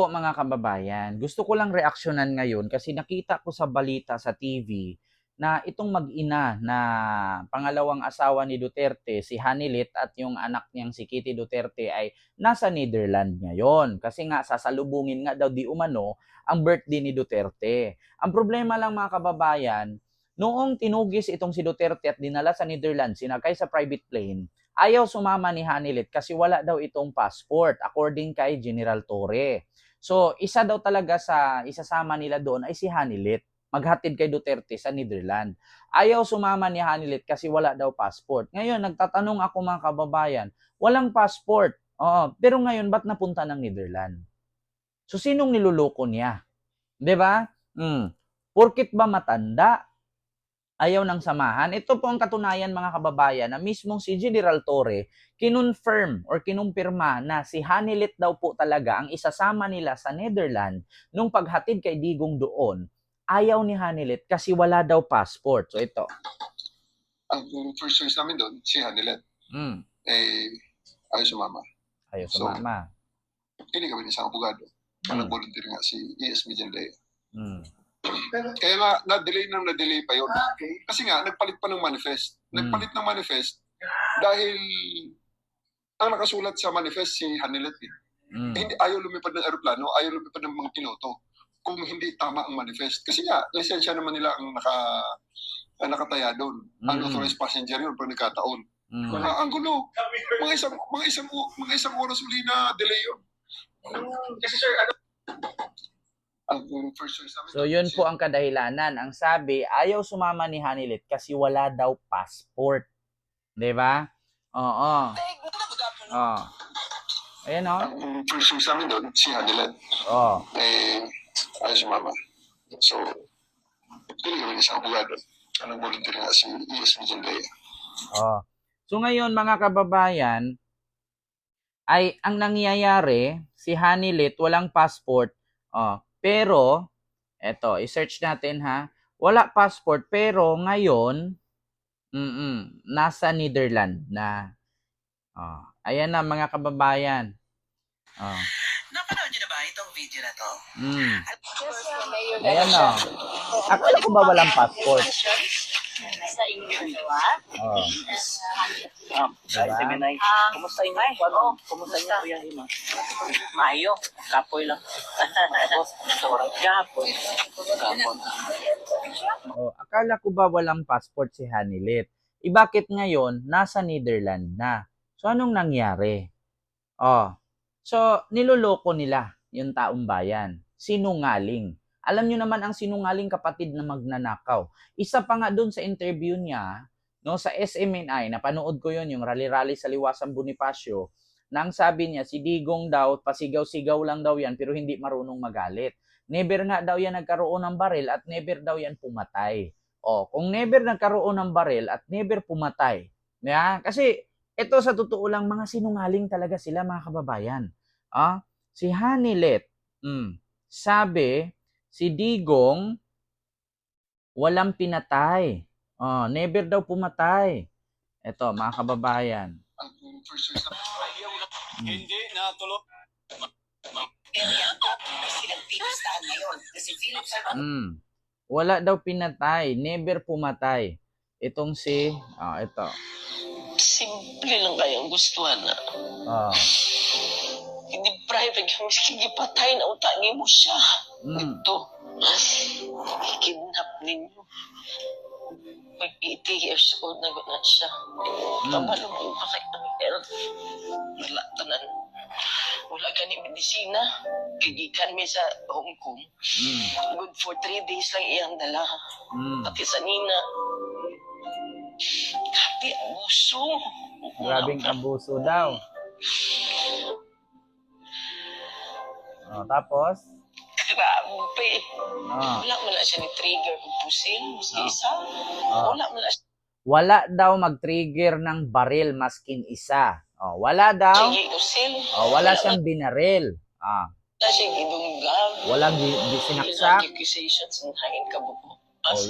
Po mga kababayan, gusto ko lang reaksyonan ngayon kasi nakita ko sa balita sa TV na itong mag-ina na pangalawang asawa ni Duterte, si Hanilit at yung anak niyang si Kitty Duterte ay nasa Netherlands ngayon. Kasi nga sasalubungin nga daw di umano ang birthday ni Duterte. Ang problema lang mga kababayan, noong tinugis itong si Duterte at dinala sa Netherlands, sinakay sa private plane, ayaw sumama ni Hanilit kasi wala daw itong passport according kay General Torre. So, isa daw talaga sa isasama nila doon ay si Hanilit. Maghatid kay Duterte sa Netherlands. Ayaw sumama ni Hanilit kasi wala daw passport. Ngayon, nagtatanong ako mga kababayan, walang passport. Oo, pero ngayon, ba't napunta ng Netherlands? So, sinong niluloko niya? 'Di ba? Porkit ba matanda, ayaw ng samahan. Ito po ang katunayan mga kababayan na mismong si General Torre kinonfirm or kinumpirma na si Hanilit daw po talaga ang isasama nila sa Netherlands nung paghatid kay Digong doon. Ayaw ni Hanilit kasi wala daw passport. So ito. Ang first choice namin doon, si Hanilet. Mm. Ayaw sumama. Ayaw sumama. Hindi kami isang abogado. Nag-volunteer nga si E.S. Mijanlea. Mm. Kaya nga, na-delay pa yun. Okay. Kasi nga, nagpalit pa ng manifest. Nagpalit ng manifest dahil ang nakasulat sa manifest si Hanilet. Hindi, ayaw lumipad ng aeroplano, ayaw lumipad ng mga piloto kung hindi tama ang manifest. Kasi nga, lisensya naman nila ang nakataya doon. Unauthorized passenger yun pag nagkataon. Ang gulo. Mga isang oras uli na delay yun. Kasi sir, ang first choice namin. So yun po ang kadahilanan. Ang sabi, ayaw sumama ni Hanilit kasi wala daw passport. 'Di ba? Oo. Oh. Ayan o. Ang first choice namin doon, si Hanilet. Oh. Ayaw sumama. So, hindi kami isang abogado. Nag-volunteer nga si E.S. Mijanlea. Oh. So ngayon mga kababayan, ay ang nangyayari, si Hanilit walang passport. Oh, pero eto, i-search natin ha. Wala passport pero ngayon nasa Netherlands na. Oh, ayan na mga kababayan. Oh. Napanood niyo na ba itong video na to? Ayan na. Akala ko ba walang passport? Sa inyo dalawa. Oh. Diba? Kumusta inyo? Kumusta inyo Kuya Hima? Mayo. Kapoy lang. Gapon. Oh, akala ko ba walang passport si Hanilit? Bakit ngayon nasa Netherlands na? So anong nangyari? Oh. So niloloko nila yung taong bayan. Sinungaling. Alam nyo naman ang sinungaling kapatid na magnanakaw. Isa pa nga doon sa interview niya, no, sa SMNI, napanood ko yun, yung rally-rally sa Liwasang Bonifacio, nang sabi niya, si Digong daw, pasigaw-sigaw lang daw yan, pero hindi marunong magalit. Never nga daw yan nagkaroon ng baril at never daw yan pumatay. O, kung never nagkaroon ng baril at never pumatay, kasi ito sa totoo lang, mga sinungaling talaga sila mga kababayan. Si Hanilet, sabi, si Digong, walang pinatay. Never daw pumatay. Ito, mga kababayan. Ang first choice namin, Hindi na tulo. Wala daw pinatay. Never pumatay. Itong si, ito. Simple lang kayang gustuhan na. Hindi private yung gipatay na utangin mo siya. Ito, kidnap ninyo. Pag 80 years old na guna siya. Kabalo mo pa kay ang health. Wala tanan. Wala ka ni medisina. Kagikan mi sa Hong Kong. Good for 3 days lang iyang dala. Pati sa Nina. Grabe, abuso. Grabing abuso daw. Tapos? Grabe. Wala mo na siya ni trigger kung pusil. Maski isa. Wala mo na siya. Wala daw mag-trigger ng baril maskin isa. Wala daw. Wala siyang binaril. Wala siyang idunggag. Walang sinaksak. Accusations ng hangin kabuko.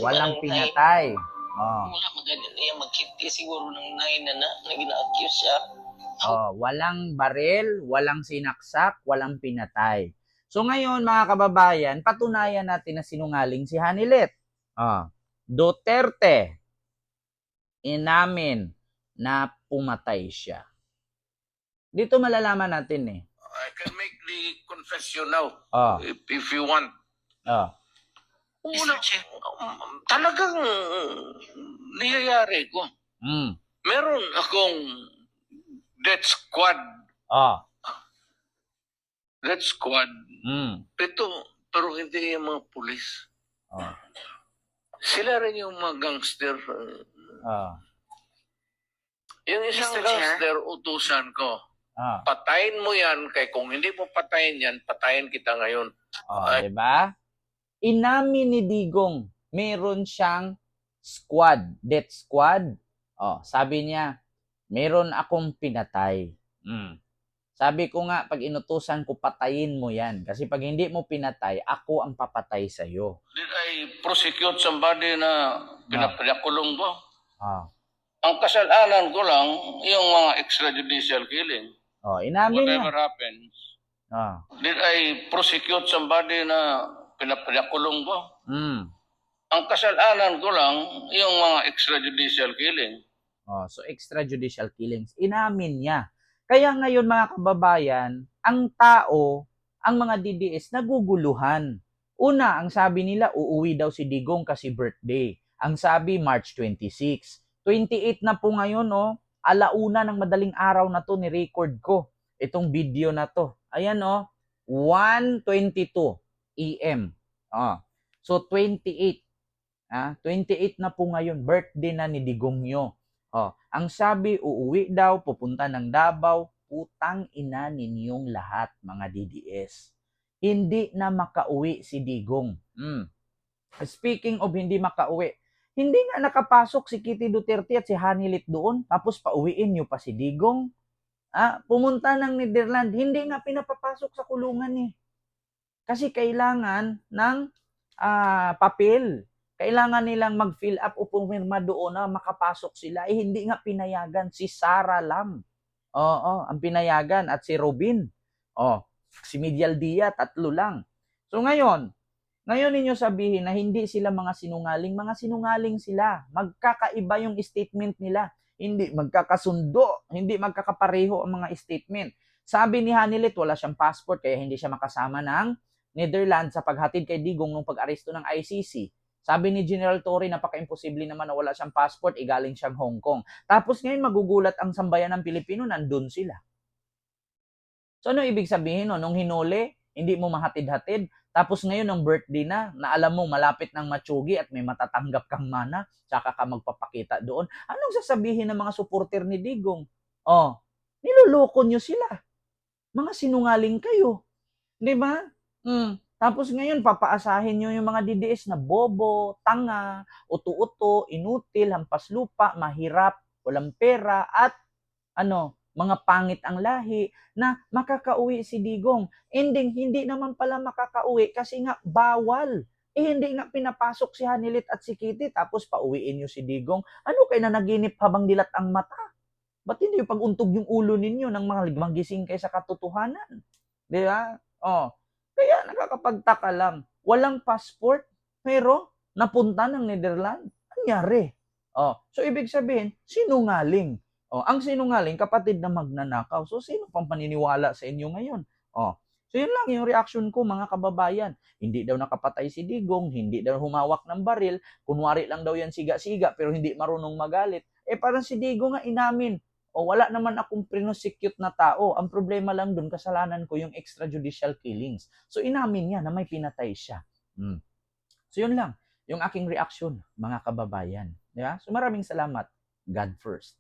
Walang pinatay. Wala magaling niya magkiti siguro ng nain na gina-accuse siya. Walang baril, walang sinaksak, walang pinatay. So ngayon mga kababayan, patunayan natin na sinungaling si Hanilet. Duterte, inamin na pumatay siya. Dito malalaman natin eh. I can make the confession now Oh, if you want. oh, Una, talagang niyayari ko. mm, Meron akong death squad. oh, Death squad. mm, Pero hindi yung mga pulis. oh, Sila rin yung mga gangster. oh, Yung isang Mr. Chair? gangster, utusan ko. oh, Patayin mo yan, kaya kung hindi mo patayin yan, patayin kita ngayon. oh, diba? Inamin ni Digong, meron siyang squad, death squad. Oh, sabi niya, meron akong pinatay. Sabi ko nga, pag inutusan ko, patayin mo yan. Kasi pag hindi mo pinatay, ako ang papatay sa'yo. Did I prosecute somebody na pinakulong ko? Oh, Ang kasalanan ko lang, yung mga extrajudicial killing. oh, inamin niya. Whatever happens. Oh, Did I prosecute somebody na pinakulong ko? Ang kasalanan ko lang, yung mga extrajudicial killing. oh, so extrajudicial killings. Inamin niya. Kaya ngayon mga kababayan, ang tao, ang mga DDS, naguguluhan. Una, ang sabi nila, uuwi daw si Digong kasi birthday. Ang sabi, March 26. 28 na po ngayon, oh. Alauna ng madaling araw na to, ni-record ko. Itong video na to. Ayan, oh. 1:22 AM. Oh. So, 28. 28 na po ngayon, birthday na ni Digong nyo. Oh, ang sabi, uuwi daw, pupunta ng Davao, putang ina ninyong lahat, mga DDS. Hindi na makauwi si Digong. Speaking of hindi makauwi, hindi nga nakapasok si Kitty Duterte at si Hanilit doon, tapos pauwiin nyo pa si Digong. Pumunta ng Netherlands, hindi nga pinapapasok sa kulungan eh. Kasi kailangan ng papel. Kailangan nilang mag-fill up o pumirma doon na makapasok sila. Hindi nga pinayagan. Si Sara Lam. Oo, ang pinayagan. At si Robin. Si Medial Dia, 3 lang. So ngayon ninyo sabihin na hindi sila mga sinungaling. Mga sinungaling sila. Magkakaiba yung statement nila. Hindi magkakasundo. Hindi magkakapareho ang mga statement. Sabi ni Hanilet, wala siyang passport kaya hindi siya makasama ng Netherlands sa paghatid kay Digong nung pag-aresto ng ICC. Sabi ni General Torre, napaka-imposible naman na wala siyang passport, galing siyang Hong Kong. Tapos ngayon magugulat ang sambayan ng Pilipino, nandun sila. So ano ibig sabihin no? Nung hinuli, hindi mo mahatid-hatid, tapos ngayon ng birthday na alam mo malapit ng matsugi at may matatanggap kang mana, tsaka ka magpapakita doon. Anong sasabihin ng mga supporter ni Digong? Niloloko nyo sila. Mga sinungaling kayo. Di ba? Tapos ngayon, papaasahin nyo yung mga DDS na bobo, tanga, uto-uto, inutil, hampas lupa, mahirap, walang pera, at mga pangit ang lahi na makakauwi si Digong. Ending, hindi naman pala makakauwi kasi nga bawal. Hindi nga pinapasok si Hanilit at si Kitty tapos pauwiin nyo si Digong. Ano kayo na naginip habang dilat ang mata? Ba't hindi pag-untog yung ulo ninyo ng mga magising kayo sa katotohanan? Di ba? Kaya nakakapagtaka lang. Walang passport, pero napunta ng Netherlands. Anyari? So ibig sabihin, sinungaling. Ang sinungaling, kapatid na magnanakaw. So sino pang paniniwala sa inyo ngayon? So yun lang yung reaction ko mga kababayan. Hindi daw nakapatay si Digong, hindi daw humawak ng baril, kunwari lang daw yan siga-siga pero hindi marunong magalit. Parang si Digong nga inamin, wala naman akong prosecute na tao. Ang problema lang dun, kasalanan ko yung extrajudicial killings. So inamin niya na may pinatay siya. So yun lang, yung aking reaction mga kababayan. Diba? So maraming salamat. God first.